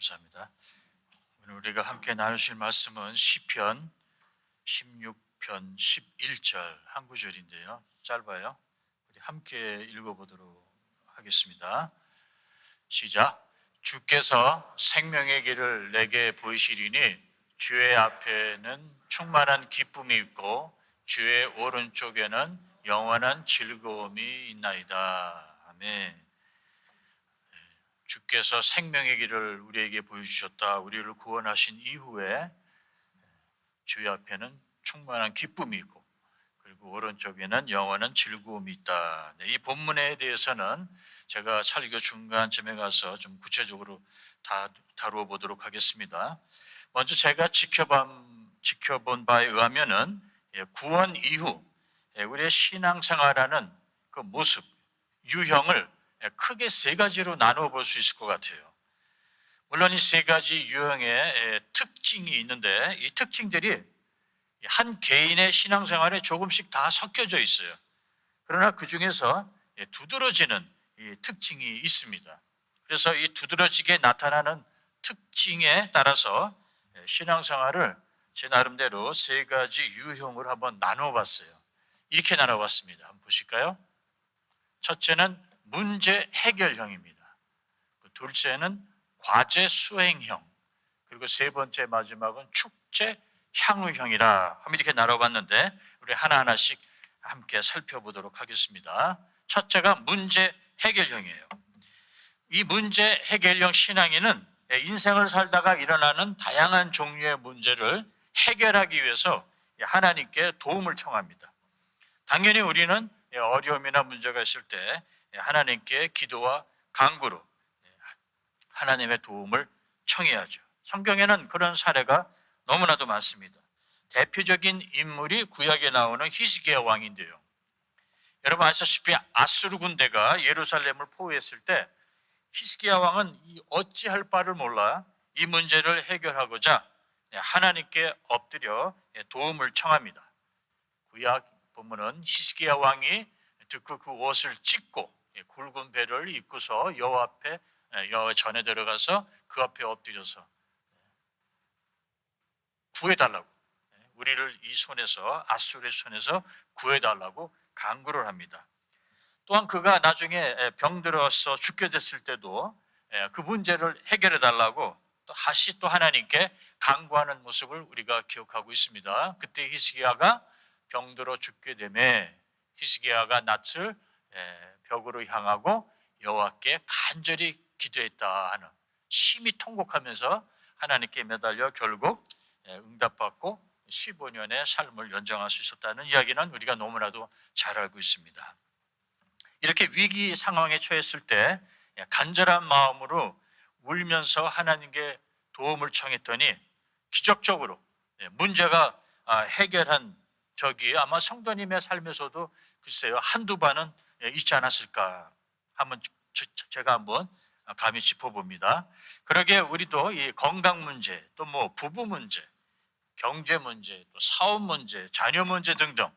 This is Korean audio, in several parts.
감사합니다. 오늘 우리가 함께 나누실 말씀은 시편 16편 11절 한 구절인데요. 짧아요. 우리 함께 읽어보도록 하겠습니다. 시작. 주께서 생명의 길을 내게 보이시리니 주의 앞에는 충만한 기쁨이 있고 주의 오른쪽에는 영원한 즐거움이 있나이다. 아멘. 주께서 생명의 길을 우리에게 보여주셨다. 우리를 구원하신 이후에 주의 앞에는 충만한 기쁨이 있고 그리고 오른쪽에는 영원한 즐거움이 있다. 이 본문에 대해서는 제가 설교 중간쯤에 가서 좀 구체적으로 다루어 보도록 하겠습니다. 먼저 제가 지켜본 바에 의하면은 구원 이후 우리의 신앙생활하는 그 모습, 유형을 크게 세 가지로 나누어 볼 수 있을 것 같아요. 물론 이 세 가지 유형의 특징이 있는데 이 특징들이 한 개인의 신앙생활에 조금씩 다 섞여져 있어요. 그러나 그 중에서 두드러지는 이 특징이 있습니다. 그래서 이 두드러지게 나타나는 특징에 따라서 신앙생활을 제 나름대로 세 가지 유형을 한번 나눠봤어요. 이렇게 나눠봤습니다. 한번 보실까요? 첫째는 문제 해결형입니다. 둘째는 과제 수행형, 그리고 세 번째 마지막은 축제 향유형이라 한번 이렇게 나눠봤는데 우리 하나하나씩 함께 살펴보도록 하겠습니다. 첫째가 문제 해결형이에요. 이 문제 해결형 신앙인은 인생을 살다가 일어나는 다양한 종류의 문제를 해결하기 위해서 하나님께 도움을 청합니다. 당연히 우리는 어려움이나 문제가 있을 때 하나님께 기도와 간구로 하나님의 도움을 청해야죠. 성경에는 그런 사례가 너무나도 많습니다. 대표적인 인물이 구약에 나오는 히스기야 왕인데요. 여러분 아시다시피 아수르 군대가 예루살렘을 포위했을 때 히스기야 왕은 어찌할 바를 몰라 이 문제를 해결하고자 하나님께 엎드려 도움을 청합니다. 구약 본문은 히스기야 왕이 듣고 그 옷을 찢고 굵은 배를 입고서 여호와 전에 들어가서 그 앞에 엎드려서 구해달라고, 우리를 이 손에서, 아수르의 손에서 구해달라고 간구를 합니다. 또한 그가 나중에 병들어서 죽게 됐을 때도 그 문제를 해결해 달라고 다시 또 하나님께 간구하는 모습을 우리가 기억하고 있습니다. 그때 히스기야가 병들어 죽게 되매 히스기야가 낯을 벽으로 향하고 여호와께 간절히 기도했다 하는, 심히 통곡하면서 하나님께 매달려 결국 응답받고 15년의 삶을 연장할 수 있었다는 이야기는 우리가 너무나도 잘 알고 있습니다. 이렇게 위기 상황에 처했을 때 간절한 마음으로 울면서 하나님께 도움을 청했더니 기적적으로 문제가 해결한 적이 아마 성도님의 삶에서도 글쎄요 한두 번은 있지 않았을까 제가 한번 감히 짚어봅니다. 그러게 우리도 이 건강 문제, 또 뭐 부부 문제, 경제 문제, 또 사업 문제, 자녀 문제 등등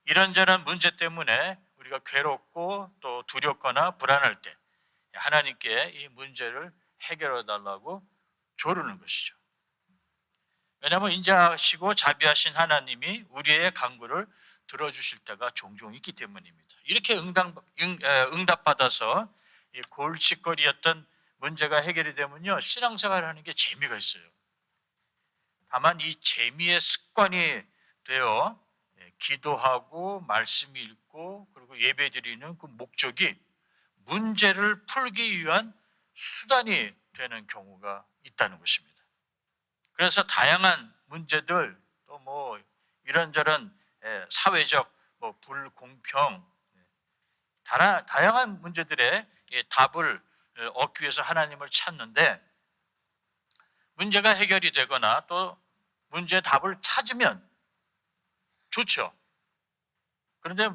이런저런 문제 때문에 우리가 괴롭고 또 두렵거나 불안할 때 하나님께 이 문제를 해결해 달라고 조르는 것이죠. 왜냐하면 인자하시고 자비하신 하나님이 우리의 간구를 들어주실 때가 종종 있기 때문입니다. 이렇게 응답받아서 골칫거리였던 문제가 해결이 되면요 신앙생활을 하는 게 재미가 있어요. 다만 이 재미의 습관이 되어 기도하고 말씀 읽고 그리고 예배드리는 그 목적이 문제를 풀기 위한 수단이 되는 경우가 있다는 것입니다. 그래서 다양한 문제들, 또 뭐 이런저런 사회적 불공평, 다양한 문제들의 답을 얻기 위해서 하나님을 찾는데, 문제가 해결이 되거나 또 문제의 답을 찾으면 좋죠. 그런데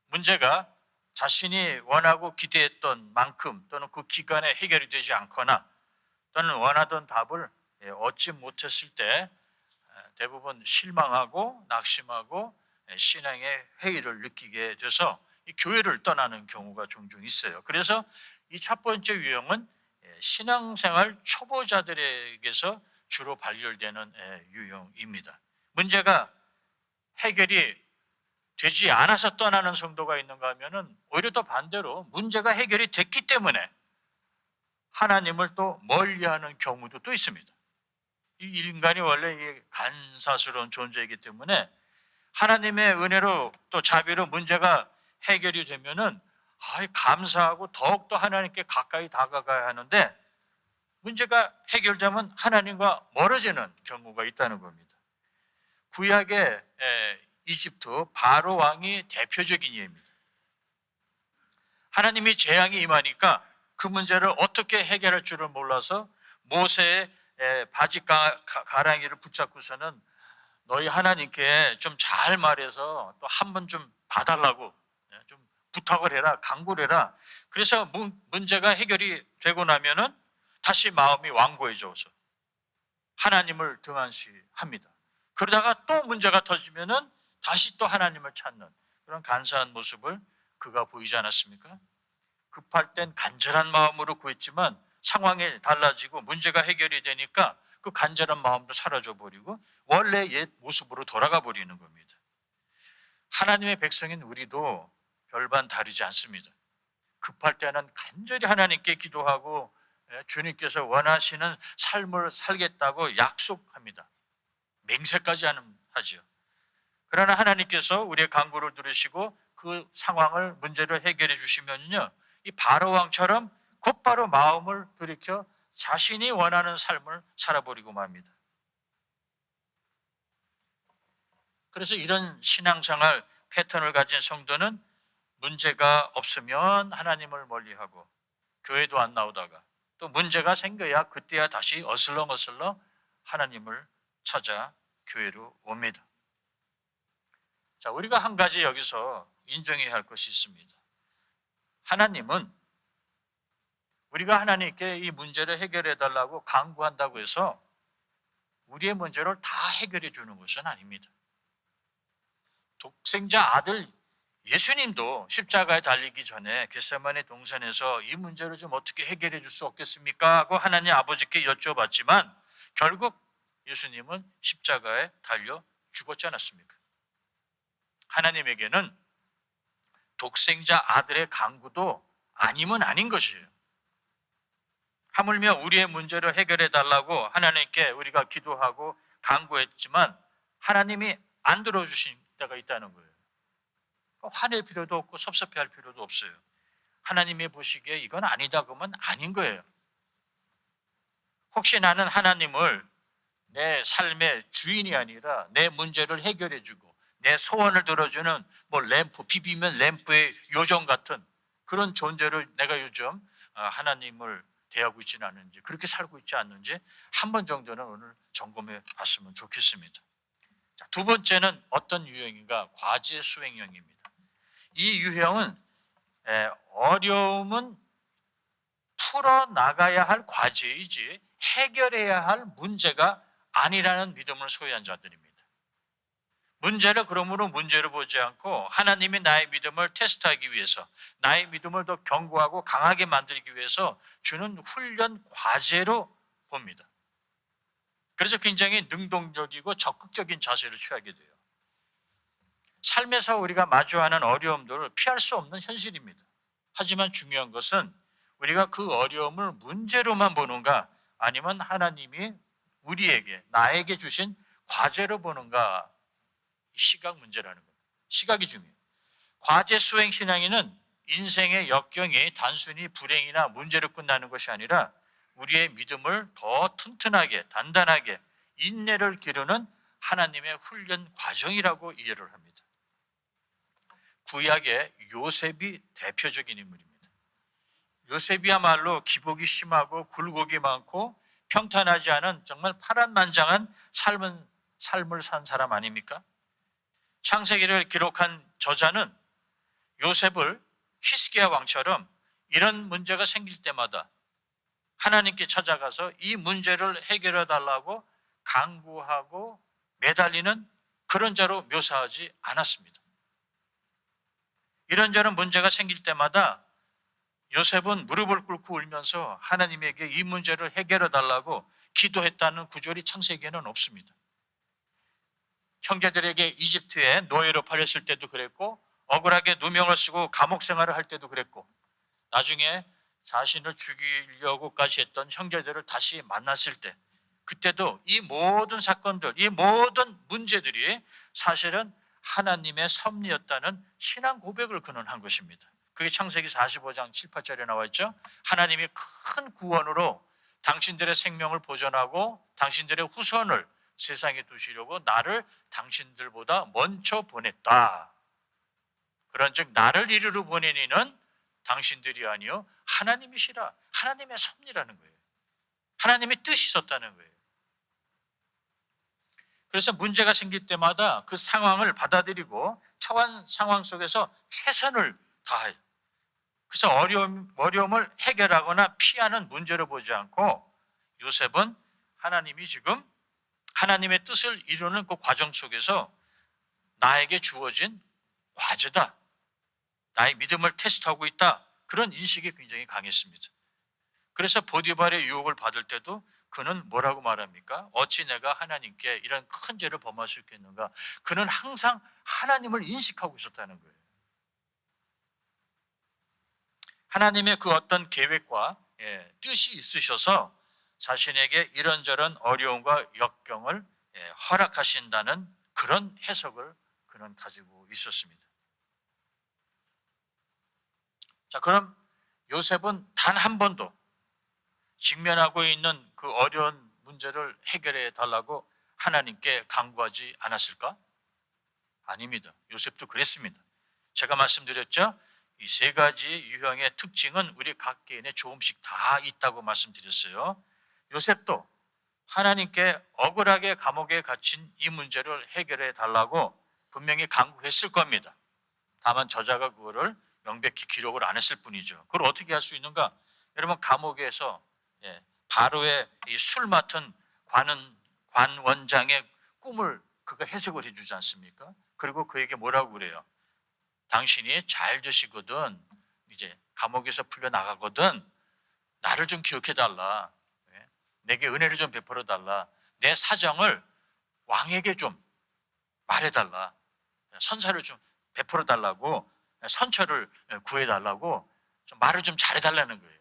문제가 자신이 원하고 기대했던 만큼 또는 그 기간에 해결이 되지 않거나 또는 원하던 답을 얻지 못했을 때 대부분 실망하고 낙심하고 신앙의 회의를 느끼게 돼서 이 교회를 떠나는 경우가 종종 있어요. 그래서 이 첫 번째 유형은 신앙생활 초보자들에게서 주로 발견되는 유형입니다. 문제가 해결이 되지 않아서 떠나는 성도가 있는가 하면은 오히려 더 반대로 문제가 해결이 됐기 때문에 하나님을 또 멀리하는 경우도 또 있습니다. 이 인간이 원래 이 간사스러운 존재이기 때문에 하나님의 은혜로 또 자비로 문제가 해결이 되면은 감사하고 더욱더 하나님께 가까이 다가가야 하는데 문제가 해결되면 하나님과 멀어지는 경우가 있다는 겁니다. 구약의 이집트 바로 왕이 대표적인 예입니다. 하나님이 재앙이 임하니까 그 문제를 어떻게 해결할 줄을 몰라서 모세의 바지 가랑이를 붙잡고서는 너희 하나님께 좀 잘 말해서 또 한 번 좀 봐달라고 좀 부탁을 해라, 간구를 해라. 그래서 문제가 해결이 되고 나면은 다시 마음이 완고해져서 하나님을 등한시합니다. 그러다가 또 문제가 터지면은 다시 또 하나님을 찾는 그런 간사한 모습을 그가 보이지 않았습니까? 급할 땐 간절한 마음으로 구했지만 상황이 달라지고 문제가 해결이 되니까 그 간절한 마음도 사라져 버리고 원래 옛 모습으로 돌아가 버리는 겁니다. 하나님의 백성인 우리도 별반 다르지 않습니다. 급할 때는 간절히 하나님께 기도하고 주님께서 원하시는 삶을 살겠다고 약속합니다. 맹세까지 하지요. 그러나 하나님께서 우리의 간구를 들으시고 그 상황을 문제를 해결해 주시면요, 이 바로 왕처럼 곧바로 마음을 돌이켜 자신이 원하는 삶을 살아버리고 맙니다. 그래서 이런 신앙생활 패턴을 가진 성도는 문제가 없으면 하나님을 멀리하고 교회도 안 나오다가 또 문제가 생겨야 그때야 다시 어슬렁어슬렁 하나님을 찾아 교회로 옵니다. 자, 우리가 한 가지 여기서 인정해야 할 것이 있습니다. 하나님은 우리가 하나님께 이 문제를 해결해 달라고 간구한다고 해서 우리의 문제를 다 해결해 주는 것은 아닙니다. 독생자 아들 예수님도 십자가에 달리기 전에 겟세마네 동산에서 이 문제를 좀 어떻게 해결해 줄 수 없겠습니까? 하고 하나님 아버지께 여쭤봤지만 결국 예수님은 십자가에 달려 죽었지 않았습니까? 하나님에게는 독생자 아들의 간구도 아니면 아닌 것이에요. 하물며 우리의 문제를 해결해 달라고 하나님께 우리가 기도하고 간구했지만 하나님이 안 들어주신 때가 있다는 거예요. 화낼 필요도 없고 섭섭해할 필요도 없어요. 하나님이 보시기에 이건 아니다 그러면 아닌 거예요. 혹시 나는 하나님을 내 삶의 주인이 아니라 내 문제를 해결해 주고 내 소원을 들어주는 램프, 비비면 램프의 요정 같은 그런 존재를 내가 요즘 하나님을 대하고 있지는 않은지, 그렇게 살고 있지 않는지 한 번 정도는 오늘 점검해 봤으면 좋겠습니다. 자, 두 번째는 어떤 유형인가? 과제 수행형입니다. 이 유형은 어려움은 풀어나가야 할 과제이지 해결해야 할 문제가 아니라는 믿음을 소유한 자들입니다. 문제를 그러므로 문제로 보지 않고 하나님이 나의 믿음을 테스트하기 위해서 나의 믿음을 더 견고하고 강하게 만들기 위해서 주는 훈련 과제로 봅니다. 그래서 굉장히 능동적이고 적극적인 자세를 취하게 돼요. 삶에서 우리가 마주하는 어려움들을 피할 수 없는 현실입니다. 하지만 중요한 것은 우리가 그 어려움을 문제로만 보는가 아니면 하나님이 우리에게 나에게 주신 과제로 보는가, 시각 문제라는 겁니다. 시각이 중요해요. 과제 수행 신앙에는 인생의 역경이 단순히 불행이나 문제로 끝나는 것이 아니라 우리의 믿음을 더 튼튼하게 단단하게 인내를 기르는 하나님의 훈련 과정이라고 이해를 합니다. 구약의 요셉이 대표적인 인물입니다. 요셉이야말로 기복이 심하고 굴곡이 많고 평탄하지 않은 정말 파란만장한 삶을 산 사람 아닙니까? 창세기를 기록한 저자는 요셉을 히스기야 왕처럼 이런 문제가 생길 때마다 하나님께 찾아가서 이 문제를 해결해 달라고 간구하고 매달리는 그런 자로 묘사하지 않았습니다. 이런저런 문제가 생길 때마다 요셉은 무릎을 꿇고 울면서 하나님에게 이 문제를 해결해 달라고 기도했다는 구절이 창세기에는 없습니다. 형제들에게 이집트에 노예로 팔렸을 때도 그랬고, 억울하게 누명을 쓰고 감옥 생활을 할 때도 그랬고, 나중에 자신을 죽이려고까지 했던 형제들을 다시 만났을 때, 그때도 이 모든 사건들, 이 모든 문제들이 사실은 하나님의 섭리였다는 신앙 고백을 그는 한 것입니다. 그게 창세기 45장 7, 8절에 나와 있죠. 하나님이 큰 구원으로 당신들의 생명을 보존하고 당신들의 후손을 세상에 두시려고 나를 당신들보다 먼저 보냈다. 그런즉 나를 이르러 보내니는 당신들이 아니요 하나님이시라. 하나님의 섭리라는 거예요. 하나님의 뜻이 있었다는 거예요. 그래서 문제가 생길 때마다 그 상황을 받아들이고 처한 상황 속에서 최선을 다해요. 그래서 어려움을 해결하거나 피하는 문제로 보지 않고 요셉은 하나님이 지금 하나님의 뜻을 이루는 그 과정 속에서 나에게 주어진 과제다. 나의 믿음을 테스트하고 있다. 그런 인식이 굉장히 강했습니다. 그래서 보디발의 유혹을 받을 때도 그는 뭐라고 말합니까? 어찌 내가 하나님께 이런 큰 죄를 범할 수 있겠는가? 그는 항상 하나님을 인식하고 있었다는 거예요. 하나님의 그 어떤 계획과 뜻이 있으셔서 자신에게 이런저런 어려움과 역경을 허락하신다는 그런 해석을 그는 가지고 있었습니다. 자, 그럼 요셉은 단 한 번도 직면하고 있는 그 어려운 문제를 해결해 달라고 하나님께 간구하지 않았을까? 아닙니다. 요셉도 그랬습니다. 제가 말씀드렸죠? 이 세 가지 유형의 특징은 우리 각 개인에 조금씩 다 있다고 말씀드렸어요. 요셉도 하나님께 억울하게 감옥에 갇힌 이 문제를 해결해 달라고 분명히 간구했을 겁니다. 다만 저자가 그거를 명백히 기록을 안 했을 뿐이죠. 그걸 어떻게 할 수 있는가? 여러분, 감옥에서 바로의 이 술 맡은 관 원장의 꿈을 그가 해석을 해주지 않습니까? 그리고 그에게 뭐라고 그래요? 당신이 잘 되시거든, 이제 감옥에서 풀려 나가거든, 나를 좀 기억해 달라. 내게 은혜를 좀 베풀어 달라. 내 사정을 왕에게 좀 말해 달라. 선사를 좀 베풀어 달라고, 선처를 구해 달라고 좀 말을 좀 잘해 달라는 거예요.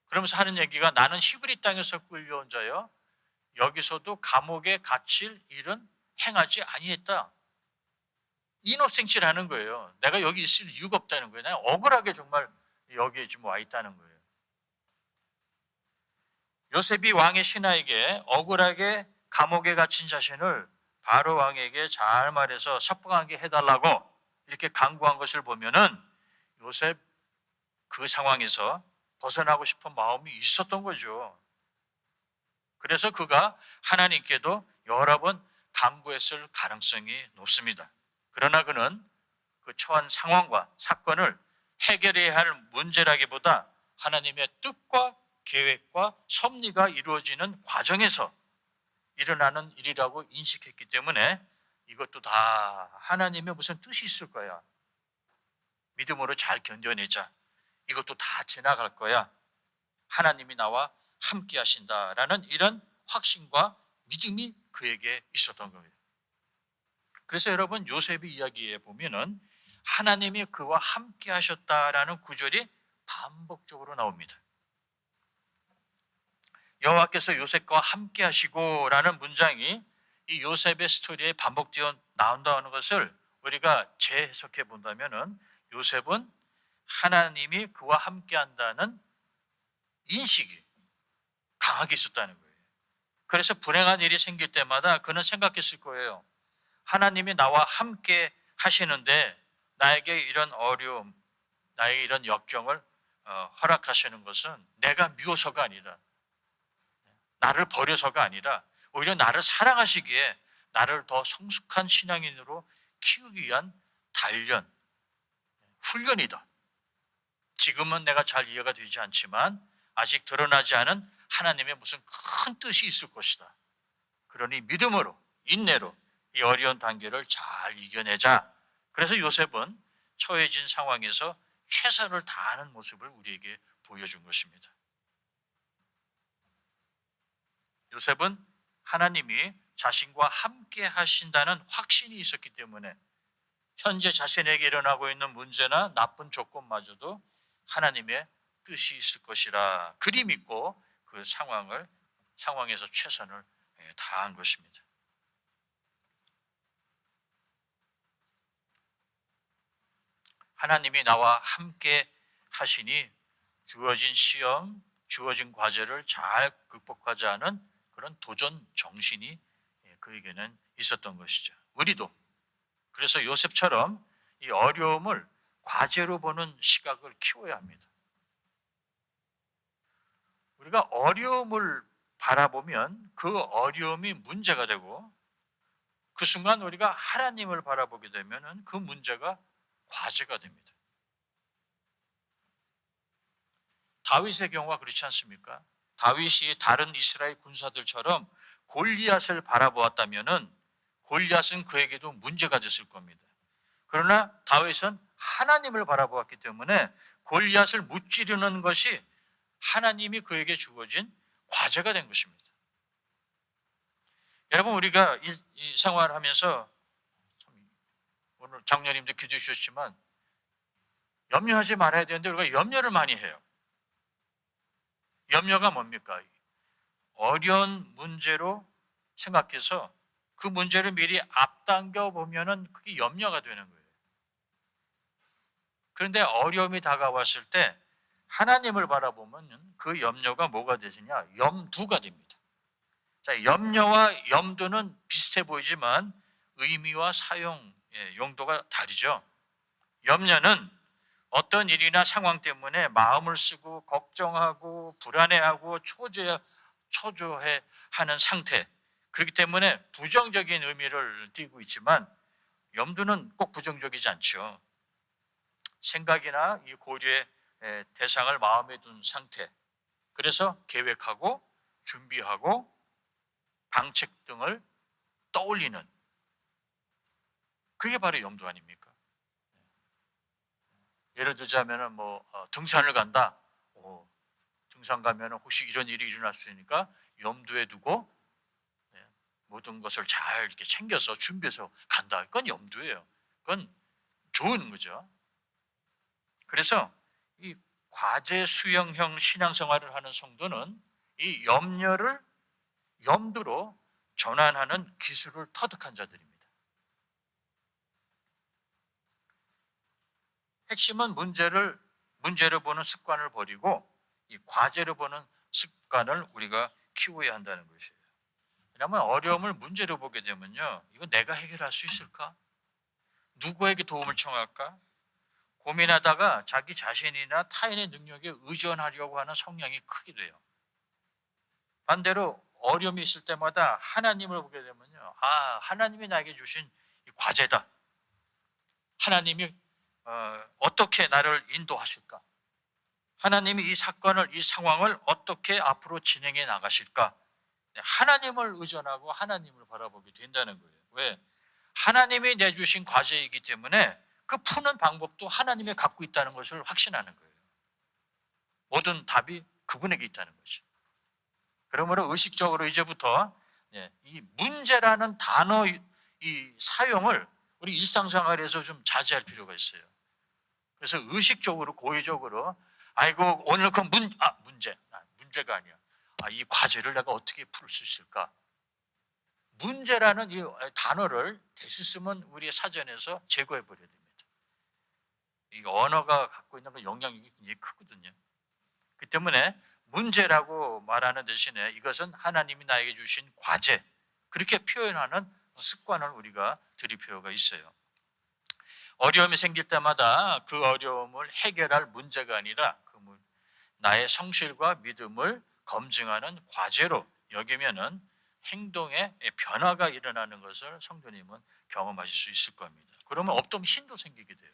그러면서 하는 얘기가 나는 히브리 땅에서 끌려온 자여 여기서도 감옥에 갇힐 일은 행하지 아니했다. 이노생치라는 거예요. 내가 여기 있을 이유가 없다는 거예요. 나는 억울하게 정말 여기에 지금 와 있다는 거예요. 요셉이 왕의 신하에게 억울하게 감옥에 갇힌 자신을 바로 왕에게 잘 말해서 석방하게 해달라고 이렇게 간구한 것을 보면은 요셉 그 상황에서 벗어나고 싶은 마음이 있었던 거죠. 그래서 그가 하나님께도 여러 번 간구했을 가능성이 높습니다. 그러나 그는 그 처한 상황과 사건을 해결해야 할 문제라기보다 하나님의 뜻과 계획과 섭리가 이루어지는 과정에서 일어나는 일이라고 인식했기 때문에 이것도 다 하나님의 무슨 뜻이 있을 거야. 믿음으로 잘 견뎌내자. 이것도 다 지나갈 거야. 하나님이 나와 함께 하신다라는 이런 확신과 믿음이 그에게 있었던 거예요. 그래서 여러분, 요셉의 이야기에 보면은 하나님이 그와 함께 하셨다라는 구절이 반복적으로 나옵니다. 여호와께서 요셉과 함께 하시고라는 문장이 이 요셉의 스토리에 반복되어 나온다는 것을 우리가 재해석해 본다면은 요셉은 하나님이 그와 함께 한다는 인식이 강하게 있었다는 거예요. 그래서 불행한 일이 생길 때마다 그는 생각했을 거예요. 하나님이 나와 함께 하시는데 나에게 이런 어려움, 나에게 이런 역경을 허락하시는 것은 내가 미워서가 아니라, 나를 버려서가 아니라 오히려 나를 사랑하시기에 나를 더 성숙한 신앙인으로 키우기 위한 단련, 훈련이다. 지금은 내가 잘 이해가 되지 않지만 아직 드러나지 않은 하나님의 무슨 큰 뜻이 있을 것이다. 그러니 믿음으로, 인내로 이 어려운 단계를 잘 이겨내자. 그래서 요셉은 처해진 상황에서 최선을 다하는 모습을 우리에게 보여준 것입니다. 요셉은 하나님이 자신과 함께 하신다는 확신이 있었기 때문에 현재 자신에게 일어나고 있는 문제나 나쁜 조건마저도 하나님의 뜻이 있을 것이라 그리 믿고 그 상황에서 최선을 다한 것입니다. 하나님이 나와 함께 하시니 주어진 시험, 주어진 과제를 잘 극복하자는 그런 도전 정신이 그에게는 있었던 것이죠. 우리도 그래서 요셉처럼 이 어려움을 과제로 보는 시각을 키워야 합니다. 우리가 어려움을 바라보면 그 어려움이 문제가 되고 그 순간 우리가 하나님을 바라보게 되면 그 문제가 과제가 됩니다. 다윗의 경우가 그렇지 않습니까? 다윗이 다른 이스라엘 군사들처럼 골리앗을 바라보았다면 골리앗은 그에게도 문제가 됐을 겁니다. 그러나 다윗은 하나님을 바라보았기 때문에 골리앗을 무찌르는 것이 하나님이 그에게 주어진 과제가 된 것입니다. 여러분, 우리가 이 생활을 하면서 오늘 장로님도 기도해 주셨지만 염려하지 말아야 되는데 우리가 염려를 많이 해요. 염려가 뭡니까? 어려운 문제로 생각해서 그 문제를 미리 앞당겨 보면은 그게 염려가 되는 거예요. 그런데 어려움이 다가왔을 때 하나님을 바라보면 그 염려가 뭐가 되느냐? 염두가 됩니다. 자, 염려와 염두는 비슷해 보이지만 의미와 사용, 용도가 다르죠. 염려는 어떤 일이나 상황 때문에 마음을 쓰고 걱정하고 불안해하고 초조해 하는 상태, 그렇기 때문에 부정적인 의미를 띠고 있지만 염두는 꼭 부정적이지 않죠. 생각이나 이 고려의 대상을 마음에 둔 상태, 그래서 계획하고 준비하고 방책 등을 떠올리는, 그게 바로 염두 아닙니까? 예를 들자면 등산을 간다. 등산 가면 혹시 이런 일이 일어날 수 있으니까 염두에 두고 모든 것을 잘 이렇게 챙겨서 준비해서 간다. 그건 염두예요. 그건 좋은 거죠. 그래서 이 과제 수용형 신앙생활을 하는 성도는 이 염려를 염두로 전환하는 기술을 터득한 자들입니다. 핵심은 문제로 보는 습관을 버리고 이 과제로 보는 습관을 우리가 키워야 한다는 것이에요. 왜냐하면 어려움을 문제로 보게 되면요, 이거 내가 해결할 수 있을까? 누구에게 도움을 청할까? 고민하다가 자기 자신이나 타인의 능력에 의존하려고 하는 성향이 크게 돼요. 반대로 어려움이 있을 때마다 하나님을 보게 되면요, 하나님이 나에게 주신 이 과제다. 하나님이 어떻게 나를 인도하실까? 하나님이 이 사건을, 이 상황을 어떻게 앞으로 진행해 나가실까? 하나님을 의존하고 하나님을 바라보게 된다는 거예요. 왜? 하나님이 내주신 과제이기 때문에 그 푸는 방법도 하나님이 갖고 있다는 것을 확신하는 거예요. 모든 답이 그분에게 있다는 거죠. 그러므로 의식적으로 이제부터 이 문제라는 단어 이 사용을 우리 일상생활에서 좀 자제할 필요가 있어요. 그래서 의식적으로, 고의적으로 아이고 오늘 그 문제가 아니야. 이 과제를 내가 어떻게 풀 수 있을까? 문제라는 이 단어를 대수 쓰면 우리의 사전에서 제거해 버려야 됩니다. 이 언어가 갖고 있는 그 영향력이 굉장히 크거든요. 그 때문에 문제라고 말하는 대신에 이것은 하나님이 나에게 주신 과제, 그렇게 표현하는 습관을 우리가 들일 필요가 있어요. 어려움이 생길 때마다 그 어려움을 해결할 문제가 아니라 나의 성실과 믿음을 검증하는 과제로 여기면은 행동에 변화가 일어나는 것을 성도님은 경험하실 수 있을 겁니다. 그러면 없던 힘도 생기게 돼요.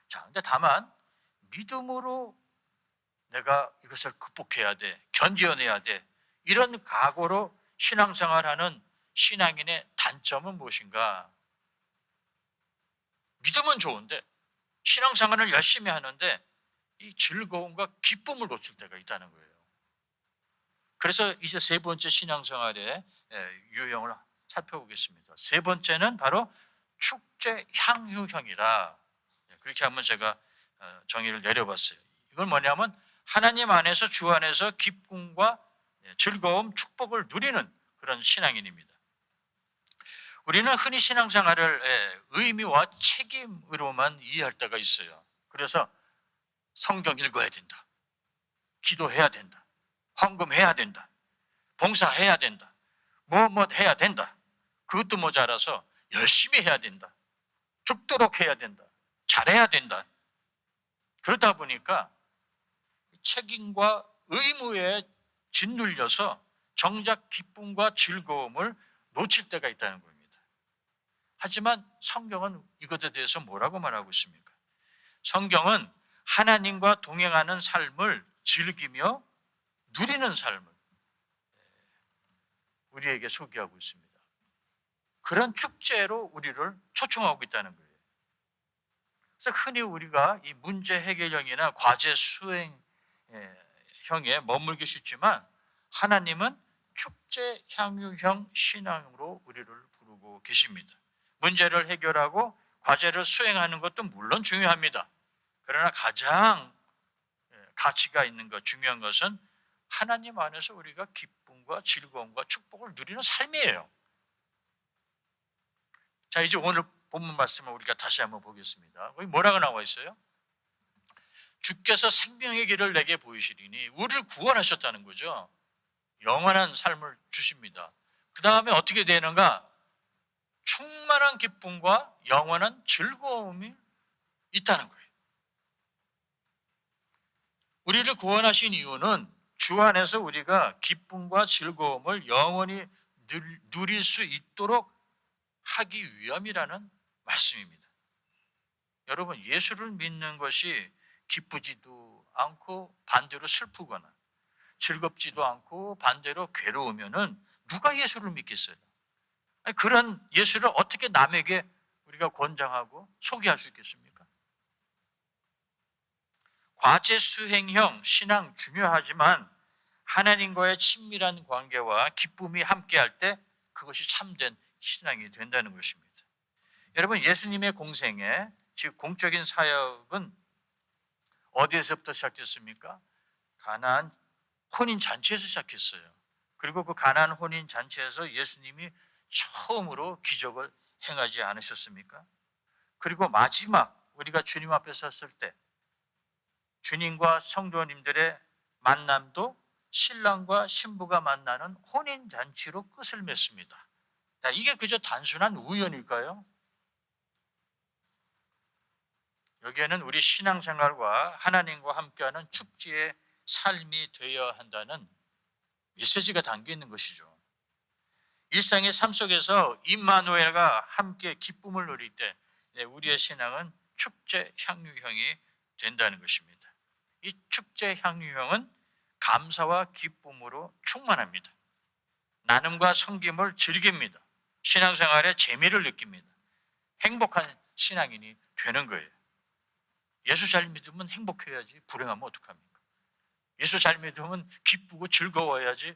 자, 근데 다만 믿음으로 내가 이것을 극복해야 돼, 견뎌내야 돼, 이런 각오로 신앙생활하는 신앙인의 단점은 무엇인가? 믿음은 좋은데 신앙생활을 열심히 하는데 이 즐거움과 기쁨을 놓칠 때가 있다는 거예요. 그래서 이제 세 번째 신앙생활의 유형을 살펴보겠습니다. 세 번째는 바로 축제 향유형이다. 그렇게 한번 제가 정의를 내려봤어요. 이건 뭐냐면 하나님 안에서, 주 안에서 기쁨과 즐거움, 축복을 누리는 그런 신앙인입니다. 우리는 흔히 신앙생활을 의미와 책임으로만 이해할 때가 있어요. 그래서 성경 읽어야 된다, 기도해야 된다, 헌금해야 된다, 봉사해야 된다, 뭐 해야 된다. 그것도 모자라서 열심히 해야 된다, 죽도록 해야 된다, 잘해야 된다. 그러다 보니까 책임과 의무에 짓눌려서 정작 기쁨과 즐거움을 놓칠 때가 있다는 겁니다. 하지만 성경은 이것에 대해서 뭐라고 말하고 있습니까? 성경은 하나님과 동행하는 삶을 즐기며 누리는 삶을 우리에게 소개하고 있습니다. 그런 축제로 우리를 초청하고 있다는 거예요. 그래서 흔히 우리가 이 문제 해결형이나 과제 수행형에 머물기 쉽지만 하나님은 축제 향유형 신앙으로 우리를 부르고 계십니다. 문제를 해결하고 과제를 수행하는 것도 물론 중요합니다. 그러나 가장 가치가 있는 것, 중요한 것은 하나님 안에서 우리가 기쁨과 즐거움과 축복을 누리는 삶이에요. 자, 이제 오늘 본문 말씀을 우리가 다시 한번 보겠습니다. 거기 뭐라고 나와 있어요? 주께서 생명의 길을 내게 보이시리니, 우리를 구원하셨다는 거죠. 영원한 삶을 주십니다. 그 다음에 어떻게 되는가? 충만한 기쁨과 영원한 즐거움이 있다는 거예요. 우리를 구원하신 이유는 주 안에서 우리가 기쁨과 즐거움을 영원히 누릴 수 있도록 하기 위함이라는 말씀입니다. 여러분, 예수를 믿는 것이 기쁘지도 않고 반대로 슬프거나 즐겁지도 않고 반대로 괴로우면은 누가 예수를 믿겠어요? 아니, 그런 예수를 어떻게 남에게 우리가 권장하고 소개할 수 있겠습니까? 과제 수행형 신앙 중요하지만 하나님과의 친밀한 관계와 기쁨이 함께할 때 그것이 참된 신앙이 된다는 것입니다. 여러분, 예수님의 공생애, 즉 공적인 사역은 어디에서부터 시작됐습니까? 가나안 혼인 잔치에서 시작했어요. 그리고 그 가나안 혼인 잔치에서 예수님이 처음으로 기적을 행하지 않으셨습니까? 그리고 마지막 우리가 주님 앞에 섰을 때 주님과 성도님들의 만남도 신랑과 신부가 만나는 혼인 잔치로 끝을 맺습니다. 이게 그저 단순한 우연일까요? 여기에는 우리 신앙생활과 하나님과 함께하는 축제의 삶이 되어야 한다는 메시지가 담겨 있는 것이죠. 일상의 삶 속에서 임마누엘과 함께 기쁨을 누릴 때 우리의 신앙은 축제 향유형이 된다는 것입니다. 이 축제 향유형은 감사와 기쁨으로 충만합니다. 나눔과 섬김을 즐깁니다. 신앙생활에 재미를 느낍니다. 행복한 신앙인이 되는 거예요. 예수 잘 믿으면 행복해야지 불행하면 어떡합니까? 예수 잘 믿으면 기쁘고 즐거워야지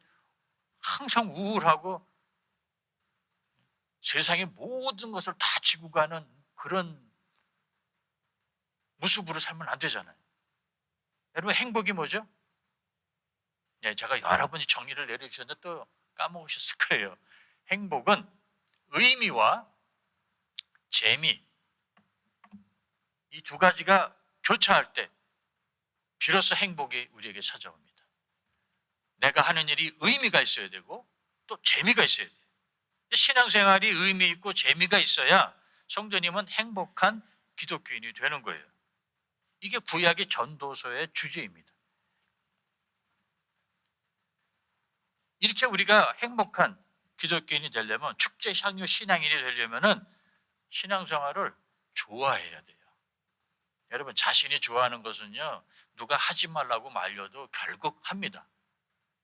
항상 우울하고 세상의 모든 것을 다 지고 가는 그런 모습으로 살면 안 되잖아요. 여러분, 행복이 뭐죠? 제가 여러 번이 정의를 내려주셨는데 또 까먹으셨을 거예요. 행복은 의미와 재미, 이 두 가지가 교차할 때 비로소 행복이 우리에게 찾아옵니다. 내가 하는 일이 의미가 있어야 되고 또 재미가 있어야 돼요. 신앙생활이 의미 있고 재미가 있어야 성도님은 행복한 기독교인이 되는 거예요. 이게 구약의 전도서의 주제입니다. 이렇게 우리가 행복한 기독교인이 되려면, 축제 향유 신앙인이 되려면은 신앙생활을 좋아해야 돼요. 여러분, 자신이 좋아하는 것은요, 누가 하지 말라고 말려도 결국 합니다.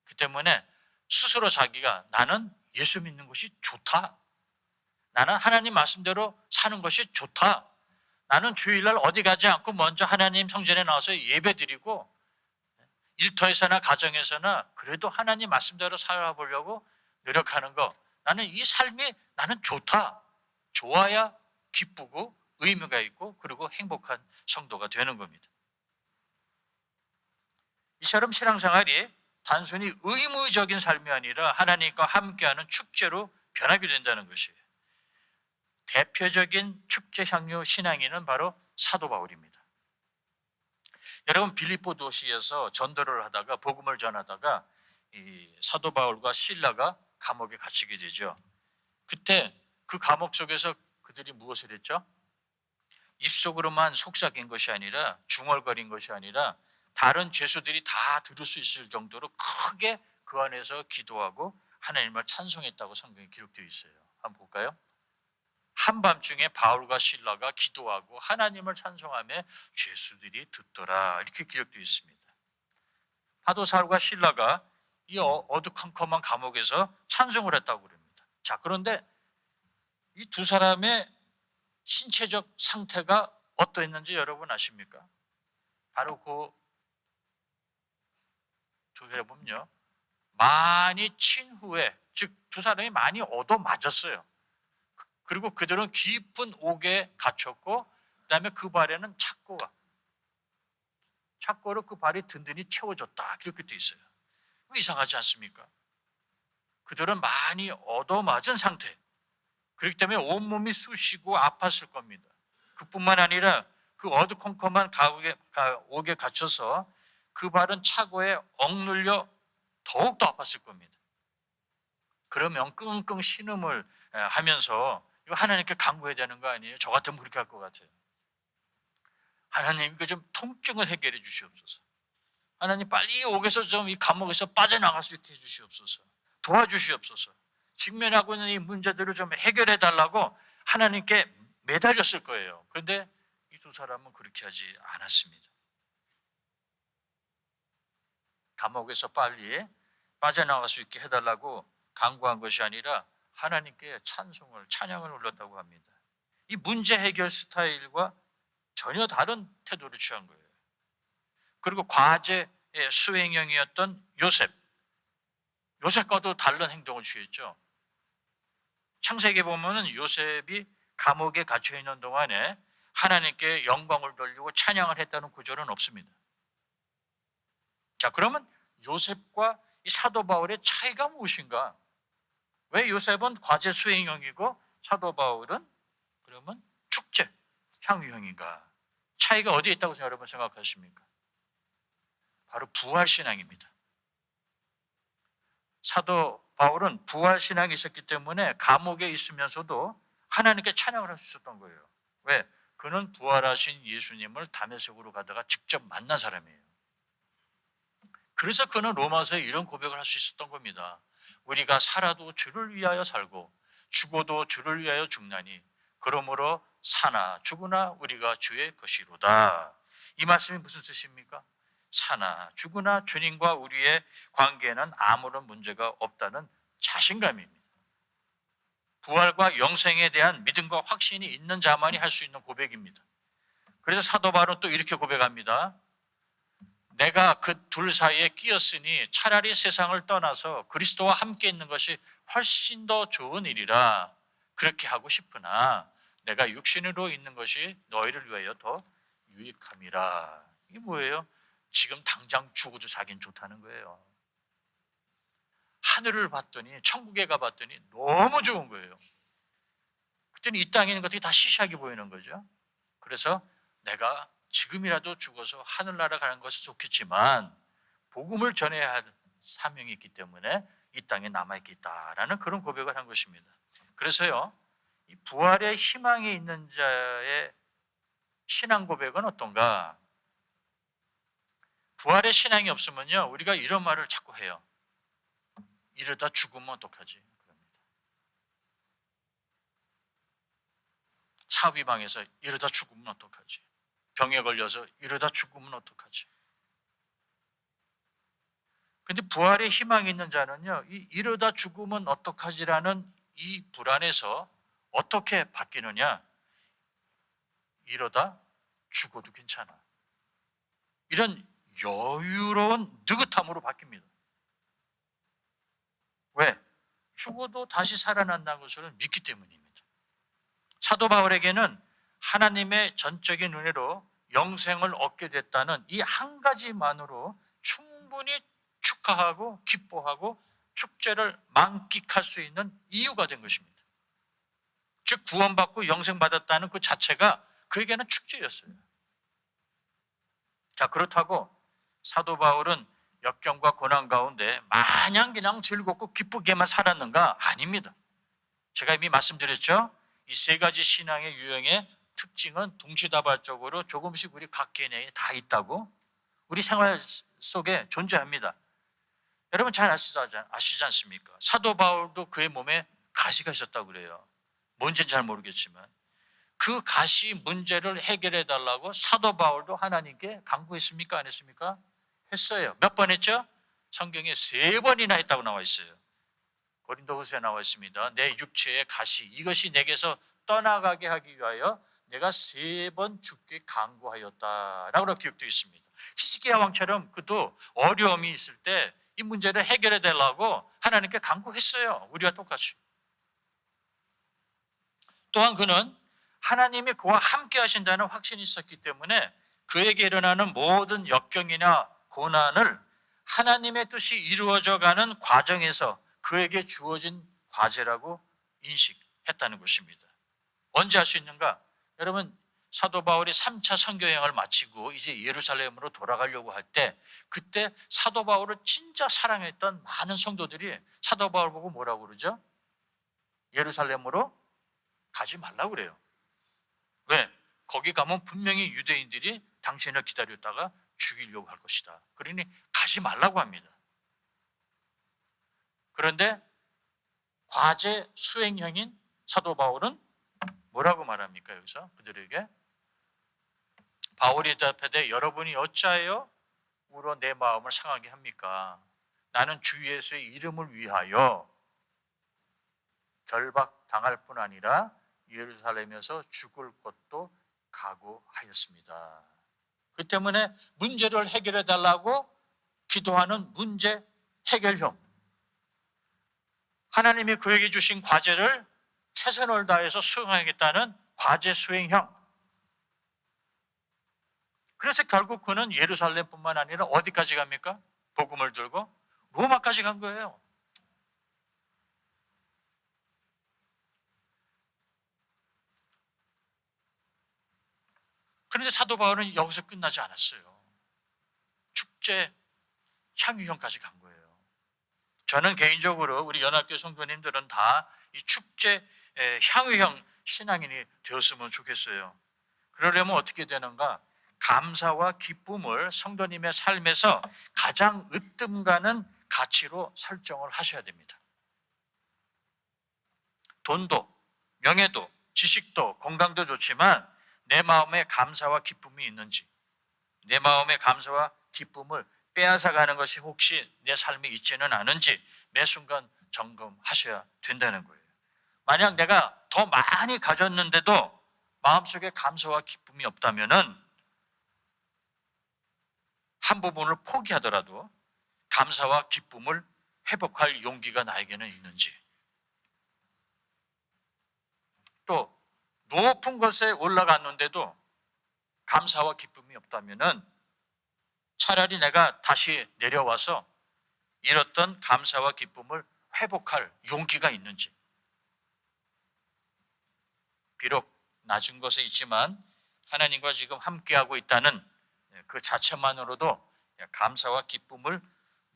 그 때문에 스스로 자기가 나는 예수 믿는 것이 좋다, 나는 하나님 말씀대로 사는 것이 좋다, 나는 주일날 어디 가지 않고 먼저 하나님 성전에 나와서 예배드리고 일터에서나 가정에서나 그래도 하나님 말씀대로 살아보려고 노력하는 거, 나는 이 삶이 나는 좋다. 좋아야 기쁘고 의미가 있고 그리고 행복한 성도가 되는 겁니다. 이처럼 신앙생활이 단순히 의무적인 삶이 아니라 하나님과 함께하는 축제로 변하게 된다는 것이에요. 대표적인 축제 향유 신앙인은 바로 사도 바울입니다. 여러분, 빌립보 도시에서 전도를 하다가 복음을 전하다가 이 사도 바울과 실라가 감옥에 갇히게 되죠. 그때 그 감옥 속에서 그들이 무엇을 했죠? 입속으로만 속삭인 것이 아니라, 중얼거린 것이 아니라 다른 죄수들이 다 들을 수 있을 정도로 크게 그 안에서 기도하고 하나님을 찬송했다고 성경에 기록되어 있어요. 한번 볼까요? 한밤중에 바울과 실라가 기도하고 하나님을 찬송하며 죄수들이 듣더라, 이렇게 기록되어 있습니다. 사도 바울과 실라가 이 어두컴컴한 감옥에서 찬송을 했다고 그럽니다. 자, 그런데 이 두 사람의 신체적 상태가 어떠했는지 여러분 아십니까? 바로 그 두 사람 보면요, 많이 친 후에, 즉 두 사람이 많이 얻어맞았어요. 그리고 그들은 깊은 옥에 갇혔고, 그 다음에 그 발에는 착고로 그 발이 든든히 채워졌다, 이렇게 돼 있어요. 이상하지 않습니까? 그들은 많이 얻어맞은 상태, 그렇기 때문에 온몸이 쑤시고 아팠을 겁니다. 그뿐만 아니라 그 어두컴컴한 옥에 갇혀서 그 발은 착고에 억눌려 더욱더 아팠을 겁니다. 그러면 끙끙 신음을 하면서 이거 하나님께 간구해야 되는 거 아니에요? 저 같으면 그렇게 할 것 같아요. 하나님, 이거 좀 통증을 해결해 주시옵소서. 하나님, 빨리 옥에서 좀 이 감옥에서 빠져나갈 수 있게 해 주시옵소서. 도와주시옵소서. 직면하고 있는 이 문제들을 좀 해결해 달라고 하나님께 매달렸을 거예요. 그런데 이 두 사람은 그렇게 하지 않았습니다. 감옥에서 빨리 빠져나갈 수 있게 해달라고 간구한 것이 아니라 하나님께 찬양을 올렸다고 합니다. 이 문제 해결 스타일과 전혀 다른 태도를 취한 거예요. 그리고 과제의 수행형이었던 요셉과도 다른 행동을 취했죠. 창세기에 보면은 요셉이 감옥에 갇혀 있는 동안에 하나님께 영광을 돌리고 찬양을 했다는 구절은 없습니다. 자, 그러면 요셉과 이 사도 바울의 차이가 무엇인가? 왜 요셉은 과제 수행형이고 사도 바울은 그러면 축제 향유형인가? 차이가 어디에 있다고 여러분 생각하십니까? 바로 부활신앙입니다. 사도 바울은 부활신앙이 있었기 때문에 감옥에 있으면서도 하나님께 찬양을 할 수 있었던 거예요. 왜? 그는 부활하신 예수님을 다메섹으로 가다가 직접 만난 사람이에요. 그래서 그는 로마서에 이런 고백을 할 수 있었던 겁니다. 우리가 살아도 주를 위하여 살고 죽어도 주를 위하여 죽나니 그러므로 사나 죽으나 우리가 주의 것이로다. 이 말씀이 무슨 뜻입니까? 사나 죽으나 주님과 우리의 관계에는 아무런 문제가 없다는 자신감입니다. 부활과 영생에 대한 믿음과 확신이 있는 자만이 할 수 있는 고백입니다. 그래서 사도 바울은 또 이렇게 고백합니다. 내가 그 둘 사이에 끼었으니 차라리 세상을 떠나서 그리스도와 함께 있는 것이 훨씬 더 좋은 일이라. 그렇게 하고 싶으나 내가 육신으로 있는 것이 너희를 위하여 더 유익함이라. 이게 뭐예요? 지금 당장 죽어도 자기는 좋다는 거예요. 하늘을 봤더니, 천국에 가봤더니 너무 좋은 거예요. 그때는 이 땅에 있는 것들이 다 시시하게 보이는 거죠. 그래서 내가 지금이라도 죽어서 하늘나라 가는 것이 좋겠지만 복음을 전해야 할 사명이 있기 때문에 이 땅에 남아있겠다라는 그런 고백을 한 것입니다. 그래서요, 이 부활의 희망이 있는 자의 신앙 고백은 어떤가? 부활의 신앙이 없으면요, 우리가 이런 말을 자꾸 해요. 이러다 죽으면 어떡하지? 그럽니다. 사업이 망해서 이러다 죽으면 어떡하지? 병에 걸려서 이러다 죽으면 어떡하지? 근데 부활의 희망이 있는 자는요, 이러다 죽으면 어떡하지라는 이 불안에서 어떻게 바뀌느냐? 이러다 죽어도 괜찮아. 이런 여유로운 느긋함으로 바뀝니다. 왜? 죽어도 다시 살아난다는 것을 믿기 때문입니다. 사도 바울에게는 하나님의 전적인 은혜로 영생을 얻게 됐다는 이 한 가지만으로 충분히 축하하고 기뻐하고 축제를 만끽할 수 있는 이유가 된 것입니다. 즉 구원받고 영생받았다는 그 자체가 그에게는 축제였어요. 자, 그렇다고 사도 바울은 역경과 고난 가운데 마냥 그냥 즐겁고 기쁘게만 살았는가? 아닙니다. 제가 이미 말씀드렸죠. 이 세 가지 신앙의 유형의 특징은 동시다발적으로 조금씩 우리 각 개인에 다 있다고 우리 생활 속에 존재합니다. 여러분 잘 아시지 않습니까? 사도 바울도 그의 몸에 가시가 있었다고 그래요. 뭔지는 잘 모르겠지만 그 가시 문제를 해결해 달라고 사도 바울도 하나님께 간구했습니까? 안 했습니까? 했어요. 몇 번 했죠? 성경에 3번이나 했다고 나와 있어요. 고린도후서에 나와 있습니다. 내 육체의 가시 이것이 내게서 떠나가게 하기 위하여 내가 3번 죽게 간구하였다라고 기록되어 있습니다. 히스기야 왕처럼 그도 어려움이 있을 때 이 문제를 해결해 달라고 하나님께 간구했어요. 우리와 똑같이. 또한 그는 하나님이 그와 함께 하신다는 확신이 있었기 때문에 그에게 일어나는 모든 역경이나 고난을 하나님의 뜻이 이루어져 가는 과정에서 그에게 주어진 과제라고 인식했다는 것입니다. 언제 할 수 있는가? 여러분 사도 바울이 3차 선교여행을 마치고 이제 예루살렘으로 돌아가려고 할 때 그때 사도 바울을 진짜 사랑했던 많은 성도들이 사도 바울 보고 뭐라고 그러죠? 예루살렘으로 가지 말라고 그래요. 왜? 거기 가면 분명히 유대인들이 당신을 기다렸다가 죽이려고 할 것이다. 그러니 가지 말라고 합니다. 그런데 과제 수행형인 사도 바울은 뭐라고 말합니까? 여기서 그들에게 바울이 대답하되 여러분이 어찌하여 울어 내 마음을 상하게 합니까? 나는 주 예수의 이름을 위하여 결박당할 뿐 아니라 예루살렘에서 죽을 것도 각오하였습니다. 그 때문에 문제를 해결해 달라고 기도하는 문제 해결형. 하나님이 그에게 주신 과제를 최선을 다해서 수행하겠다는 과제 수행형. 그래서 결국 그는 예루살렘뿐만 아니라 어디까지 갑니까? 복음을 들고 로마까지 간 거예요. 그런데 사도 바울은 여기서 끝나지 않았어요. 축제 향유형까지 간 거예요. 저는 개인적으로 우리 연합교회 성도님들은 다 이 축제 향유형 신앙인이 되었으면 좋겠어요. 그러려면 어떻게 되는가? 감사와 기쁨을 성도님의 삶에서 가장 으뜸 가는 가치로 설정을 하셔야 됩니다. 돈도, 명예도, 지식도, 건강도 좋지만 내 마음에 감사와 기쁨이 있는지, 내 마음의 감사와 기쁨을 빼앗아가는 것이 혹시 내 삶에 있지는 않은지 매 순간 점검하셔야 된다는 거예요. 만약 내가 더 많이 가졌는데도 마음속에 감사와 기쁨이 없다면은 한 부분을 포기하더라도 감사와 기쁨을 회복할 용기가 나에게는 있는지, 또 높은 것에 올라갔는데도 감사와 기쁨이 없다면은 차라리 내가 다시 내려와서 잃었던 감사와 기쁨을 회복할 용기가 있는지, 비록 낮은 것에 있지만 하나님과 지금 함께하고 있다는 그 자체만으로도 감사와 기쁨을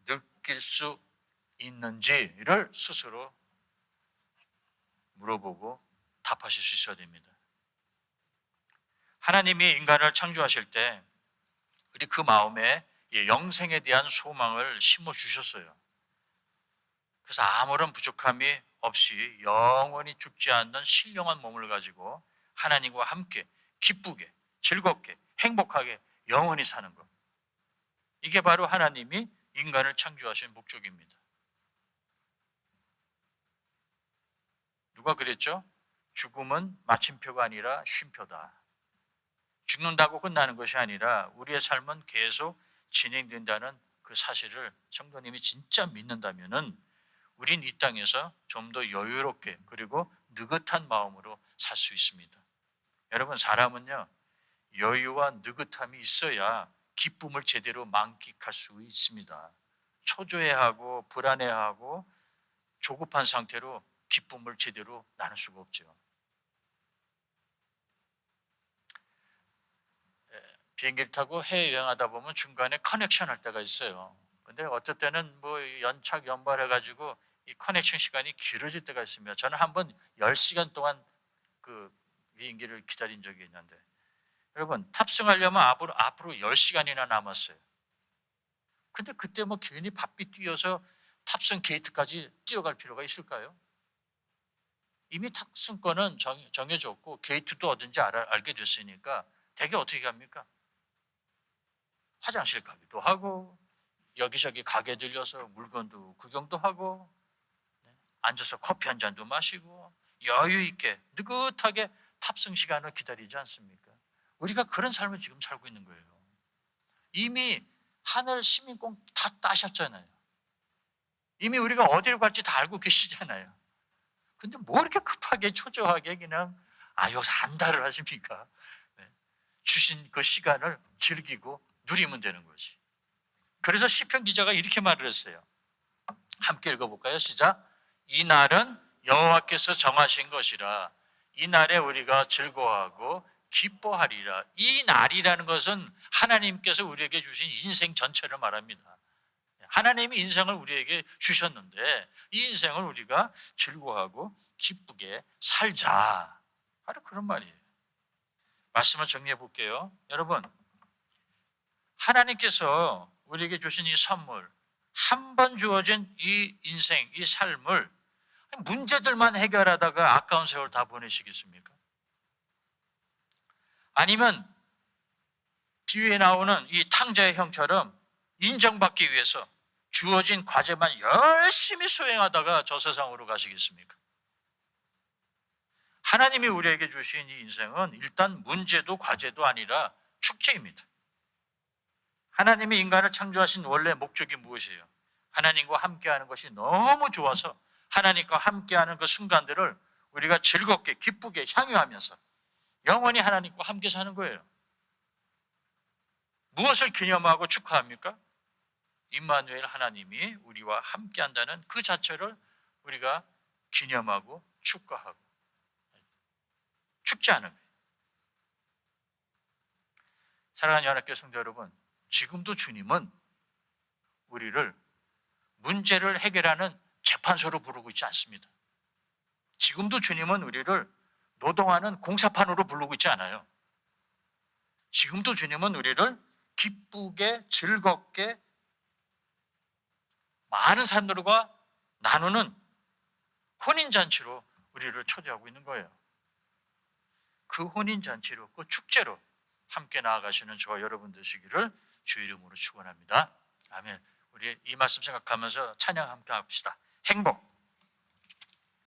느낄 수 있는지를 스스로 물어보고 답하실 수 있어야 됩니다. 하나님이 인간을 창조하실 때 우리 그 마음에 영생에 대한 소망을 심어주셨어요. 그래서 아무런 부족함이 없이 영원히 죽지 않는 신령한 몸을 가지고 하나님과 함께 기쁘게, 즐겁게, 행복하게 영원히 사는 것. 이게 바로 하나님이 인간을 창조하신 목적입니다. 누가 그랬죠? 죽음은 마침표가 아니라 쉼표다. 죽는다고 끝나는 것이 아니라 우리의 삶은 계속 진행된다는 그 사실을 성도님이 진짜 믿는다면은 우린 이 땅에서 좀 더 여유롭게 그리고 느긋한 마음으로 살 수 있습니다. 여러분, 사람은요, 여유와 느긋함이 있어야 기쁨을 제대로 만끽할 수 있습니다. 초조해하고 불안해하고 조급한 상태로 기쁨을 제대로 나눌 수가 없죠. 비행기를 타고 해외여행하다 보면 중간에 커넥션 할 때가 있어요. 근데 어떨 때는 뭐 연착 연발해가지고 이 커넥션 시간이 길어질 때가 있습니다. 저는 한번 10시간 동안 그 비행기를 기다린 적이 있는데, 여러분, 탑승하려면 앞으로 10시간이나 남았어요. 근데 그때 뭐 괜히 바삐 뛰어서 탑승 게이트까지 뛰어갈 필요가 있을까요? 이미 탑승권은 정해졌고 게이트도 어딘지 알게 됐으니까 대개 어떻게 합니까? 화장실 가기도 하고 여기저기 가게 들려서 물건도 구경도 하고 앉아서 커피 한 잔도 마시고 여유 있게 느긋하게 탑승 시간을 기다리지 않습니까? 우리가 그런 삶을 지금 살고 있는 거예요. 이미 하늘 시민권 다 따셨잖아요. 이미 우리가 어디로 갈지 다 알고 계시잖아요. 근데 뭐 이렇게 급하게 초조하게 그냥 여기서 안달을 하십니까? 네. 주신 그 시간을 즐기고 누리면 되는 거지. 그래서 시편 기자가 이렇게 말을 했어요. 함께 읽어볼까요? 시작. 이 날은 여호와께서 정하신 것이라 이 날에 우리가 즐거워하고 기뻐하리라. 이 날이라는 것은 하나님께서 우리에게 주신 인생 전체를 말합니다. 하나님이 인생을 우리에게 주셨는데 이 인생을 우리가 즐거워하고 기쁘게 살자. 바로 그런 말이에요. 말씀을 정리해 볼게요. 여러분, 하나님께서 우리에게 주신 이 선물, 한 번 주어진 이 인생, 이 삶을 문제들만 해결하다가 아까운 세월 다 보내시겠습니까? 아니면 뒤에 나오는 이 탕자의 형처럼 인정받기 위해서 주어진 과제만 열심히 수행하다가 저 세상으로 가시겠습니까? 하나님이 우리에게 주신 이 인생은 일단 문제도 과제도 아니라 축제입니다. 하나님이 인간을 창조하신 원래 목적이 무엇이에요? 하나님과 함께하는 것이 너무 좋아서 하나님과 함께하는 그 순간들을 우리가 즐겁게 기쁘게 향유하면서 영원히 하나님과 함께 사는 거예요. 무엇을 기념하고 축하합니까? 임마누엘 하나님이 우리와 함께한다는 그 자체를 우리가 기념하고 축하하고 축제하는 거예요. 사랑하는 연합교회 성도 여러분, 지금도 주님은 우리를 문제를 해결하는 재판소로 부르고 있지 않습니다. 지금도 주님은 우리를 노동하는 공사판으로 부르고 있지 않아요. 지금도 주님은 우리를 기쁘게 즐겁게 많은 사람들과 나누는 혼인잔치로 우리를 초대하고 있는 거예요. 그 혼인잔치로, 그 축제로 함께 나아가시는 저와 여러분 되시기를 주 이름으로 축원합니다. 아멘. 우리 이 말씀 생각하면서 찬양 함께 합시다. 행복.